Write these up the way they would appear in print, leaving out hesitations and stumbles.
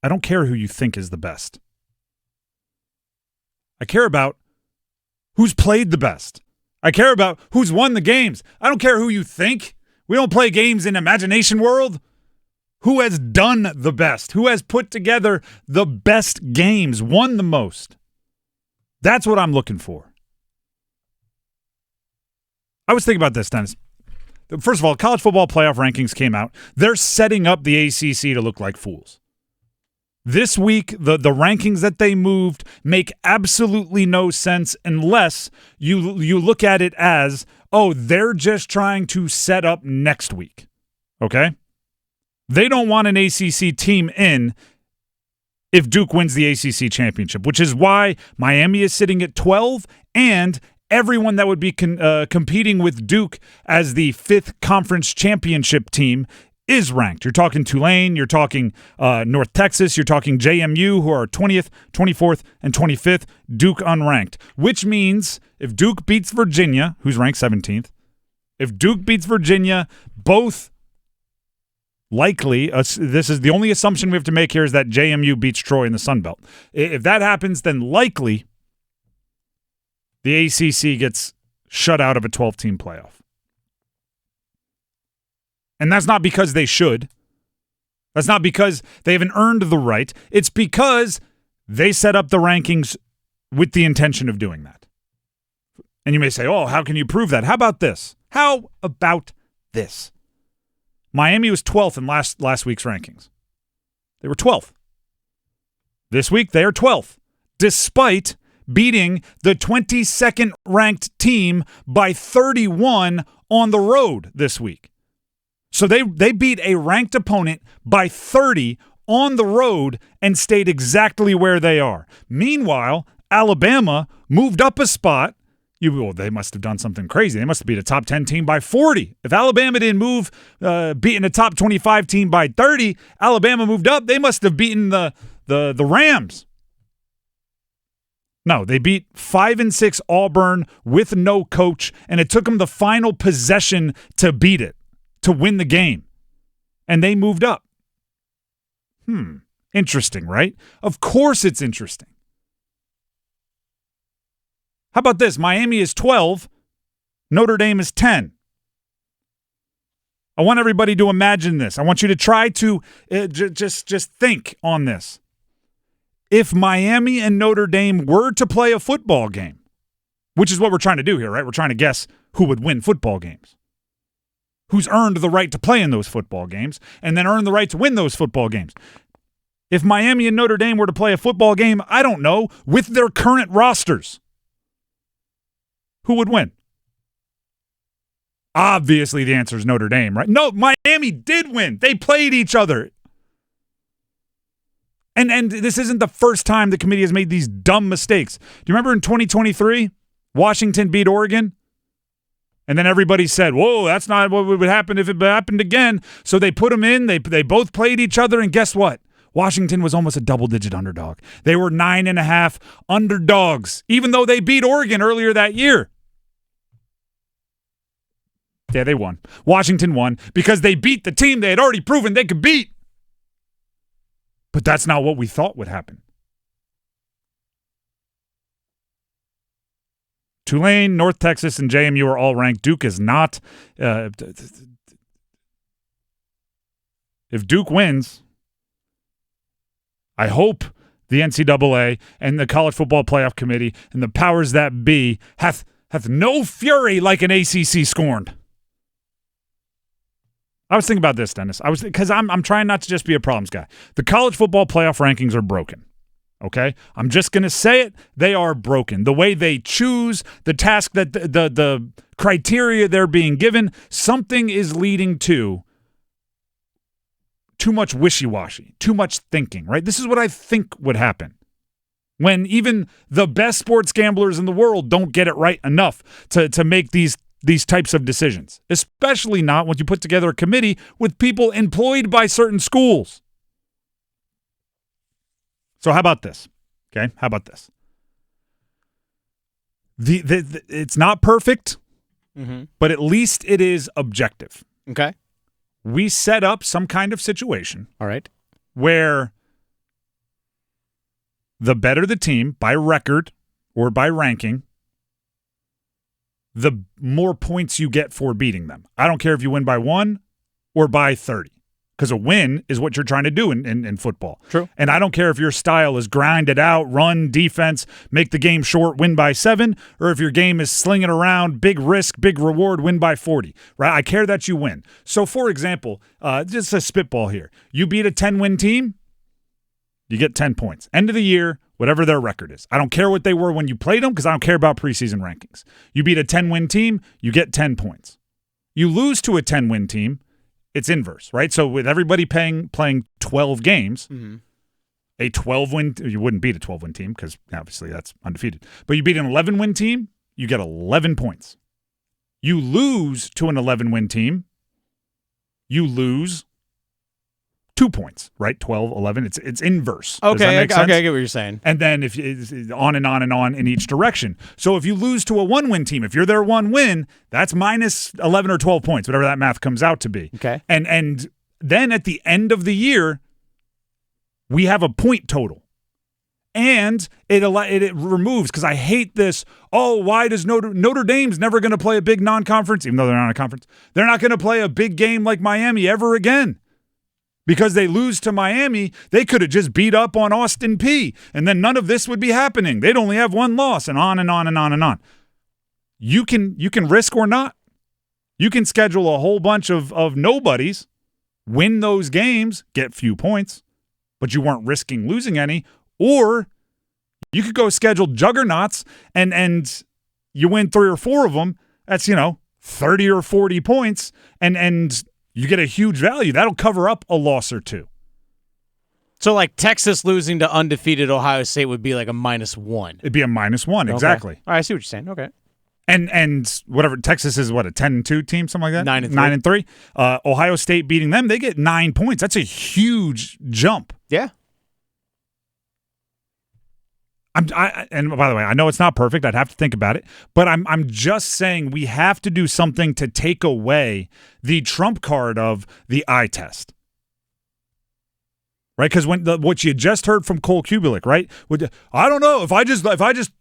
I don't care who you think is the best. I care about who's played the best. I care about who's won the games. I don't care who you think. We don't play games in imagination world. Who has done the best? Who has put together the best games, won the most? That's what I'm looking for. I was thinking about this, Dennis. First of all, college football playoff rankings came out. They're setting up the ACC to look like fools. This week, the rankings that they moved make absolutely no sense unless you look at it as, oh, they're just trying to set up next week. Okay? They don't want an ACC team in if Duke wins the ACC championship, which is why Miami is sitting at 12, and everyone that would be competing with Duke as the 5th conference championship team is ranked. You're talking Tulane, you're talking North Texas, you're talking JMU, who are 20th, 24th, and 25th, Duke unranked, which means if Duke beats Virginia, who's ranked 17th, if Duke beats Virginia, both likely, this is the only assumption we have to make here, is that JMU beats Troy in the Sun Belt. If that happens, then likely the ACC gets shut out of a 12-team playoff. And that's not because they should. That's not because they haven't earned the right. It's because they set up the rankings with the intention of doing that. And you may say, oh, how can you prove that? How about this? How about this? Miami was 12th in last week's rankings. They were 12th. This week, they are 12th, despite beating the 22nd ranked team by 31 on the road this week. So they beat a ranked opponent by 30 on the road and stayed exactly where they are. Meanwhile, Alabama moved up a spot. They must have done something crazy. They must have beat a top 10 team by 40. If Alabama didn't move, beating a top 25 team by 30, Alabama moved up. They must have beaten the Rams. No, they beat 5-6 Auburn with no coach, and it took them the final possession to beat it, to win the game. And they moved up. Interesting, right? Of course it's interesting. How about this? Miami is 12. Notre Dame is 10. I want everybody to imagine this. I want you to try to just think on this. If Miami and Notre Dame were to play a football game, which is what we're trying to do here, right? We're trying to guess who would win football games. Who's earned the right to play in those football games and then earned the right to win those football games. If Miami and Notre Dame were to play a football game, I don't know, with their current rosters, who would win? Obviously, the answer is Notre Dame, right? No, Miami did win. They played each other. And this isn't the first time the committee has made these dumb mistakes. Do you remember in 2023, Washington beat Oregon? And then everybody said, whoa, that's not what would happen if it happened again. So they put them in. They both played each other. And guess what? Washington was almost a double-digit underdog. They were 9.5 underdogs, even though they beat Oregon earlier that year. Yeah, they won. Washington won because they beat the team they had already proven they could beat. But that's not what we thought would happen. Tulane, North Texas, and JMU are all ranked. Duke is not. If Duke wins, I hope the NCAA and the College Football Playoff Committee and the powers that be hath no fury like an ACC scorned. I was thinking about this, Dennis. Because I'm trying not to just be a problems guy. The college football playoff rankings are broken. Okay? I'm just going to say it. They are broken. The way they choose, the task that the criteria they're being given, something is leading to too much wishy-washy, too much thinking, right? This is what I think would happen when even the best sports gamblers in the world don't get it right enough to make these types of decisions, especially not when you put together a committee with people employed by certain schools. So how about this? Okay, how about this? It's not perfect, but at least it is objective. Okay. We set up some kind of situation. All right. Where the better the team by record or by ranking, the more points you get for beating them. I don't care if you win by 1 or by 30, because a win is what you're trying to do in football. True. And I don't care if your style is grind it out, run, defense, make the game short, win by 7, or if your game is sling it around, big risk, big reward, win by 40. Right? I care that you win. So, for example, just a spitball here. You beat a 10-win team, you get 10 points. End of the year, whatever their record is. I don't care what they were when you played them because I don't care about preseason rankings. You beat a 10-win team, you get 10 points. You lose to a 10-win team, it's inverse, right? So with everybody playing 12 games, a 12-win – you wouldn't beat a 12-win team because obviously that's undefeated. But you beat an 11-win team, you get 11 points. You lose to an 11-win team, you lose 2 points, right? 12, 11. It's inverse. Okay, I get what you're saying. And then if it's on and on and on in each direction. So if you lose to a 1-win team, if you're their 1 win, that's minus 11 or 12 points, whatever that math comes out to be. Okay. And then at the end of the year, we have a point total. And it removes, because I hate this, why does Notre Dame's never going to play a big non-conference, even though they're not in a conference. They're not going to play a big game like Miami ever again. Because they lose to Miami, they could have just beat up on Austin Peay, and then none of this would be happening. They'd only have 1 loss, and on and on and on and on. You can risk or not. You can schedule a whole bunch of nobodies, win those games, get few points, but you weren't risking losing any. Or you could go schedule juggernauts, and you win 3 or 4 of them. That's 30 or 40 points, and you get a huge value. That'll cover up a loss or 2. So, like, Texas losing to undefeated Ohio State would be like a -1. It'd be a -1, exactly. Okay. All right, I see what you're saying. Okay. And whatever, Texas is, what, a 10-2 team, something like that? 9-3. 9-3. Ohio State beating them, they get 9 points. That's a huge jump. Yeah. And by the way, I know it's not perfect. I'd have to think about it. But I'm just saying we have to do something to take away the trump card of the eye test. Right? Because what you just heard from Cole Kubelik, right? I don't know. If I just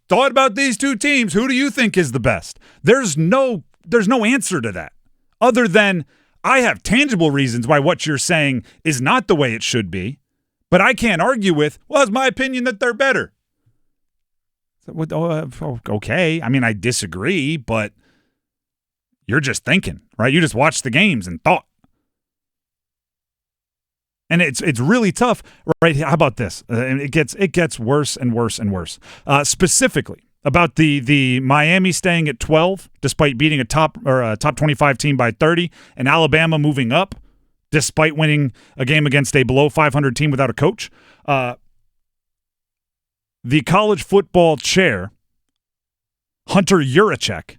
thought about these 2 teams, who do you think is the best? There's no answer to that. Other than I have tangible reasons why what you're saying is not the way it should be. But I can't argue with, it's my opinion that they're better. Okay. I mean, I disagree, but you're just thinking, right? You just watched the games and thought. And it's really tough, right? How about this? It gets worse and worse and worse. Specifically about the Miami staying at 12 despite beating a top 25 team by 30, and Alabama moving up despite winning a game against a below 500 team without a coach. The college football chair, Hunter Yurachek,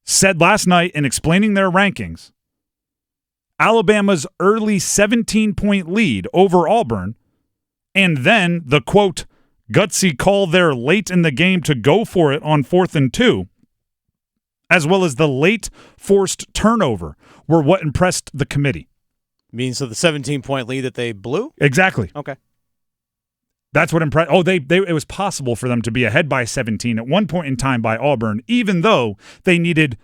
said last night in explaining their rankings, Alabama's early 17-point lead over Auburn, and then the, quote, gutsy call there late in the game to go for it on 4th and 2, as well as the late forced turnover, were what impressed the committee. Means so the 17-point lead that they blew? Exactly. Okay. That's what impressed. It was possible for them to be ahead by 17 at one point in time by Auburn, even though they needed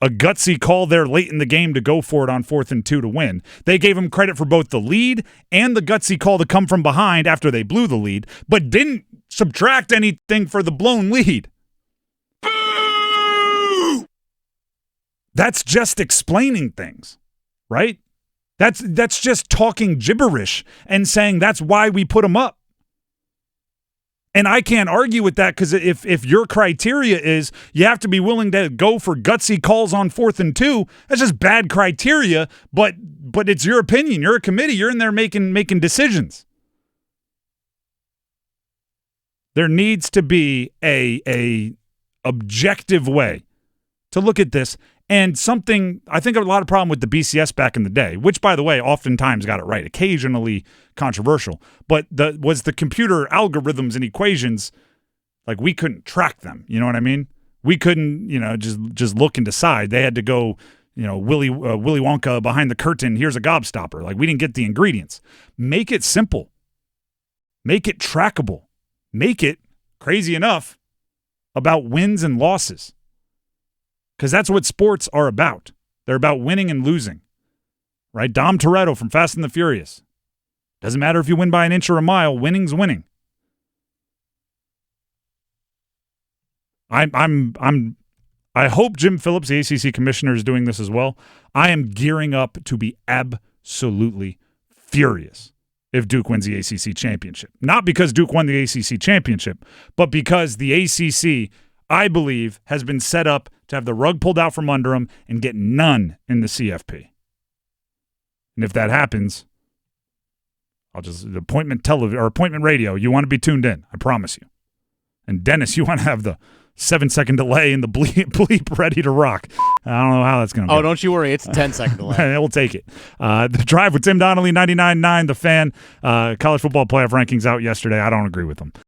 a gutsy call there late in the game to go for it on 4th and 2 to win. They gave them credit for both the lead and the gutsy call to come from behind after they blew the lead, but didn't subtract anything for the blown lead. Boo! That's just explaining things, right? That's just talking gibberish and saying that's why we put them up. And I can't argue with that, because if your criteria is you have to be willing to go for gutsy calls on 4th and 2, that's just bad criteria, but it's your opinion. You're a committee. You're in there making decisions. There needs to be a objective way to look at this. And something, I think a lot of problem with the BCS back in the day, which, by the way, oftentimes got it right, occasionally controversial, but was the computer algorithms and equations, like, we couldn't track them. You know what I mean? We couldn't, just look and decide. They had to go, Willy Wonka behind the curtain, here's a gobstopper. Like, we didn't get the ingredients. Make it simple. Make it trackable. Make it, crazy enough, about wins and losses. Because that's what sports are about. They're about winning and losing. Right? Dom Toretto from Fast and the Furious. Doesn't matter if you win by an inch or a mile, winning's winning. I hope Jim Phillips, the ACC commissioner, is doing this as well. I am gearing up to be absolutely furious if Duke wins the ACC championship. Not because Duke won the ACC championship, but because the ACC, I believe, has been set up to have the rug pulled out from under them and get none in the CFP. And if that happens, I'll just appointment radio. You want to be tuned in, I promise you. And Dennis, you want to have the 7-second delay and the bleep ready to rock. I don't know how that's going to go. Oh, don't you worry. It's a 10-second delay. We'll take it. The Drive with Tim Donnelly, 99.9, The Fan. College football playoff rankings out yesterday. I don't agree with them.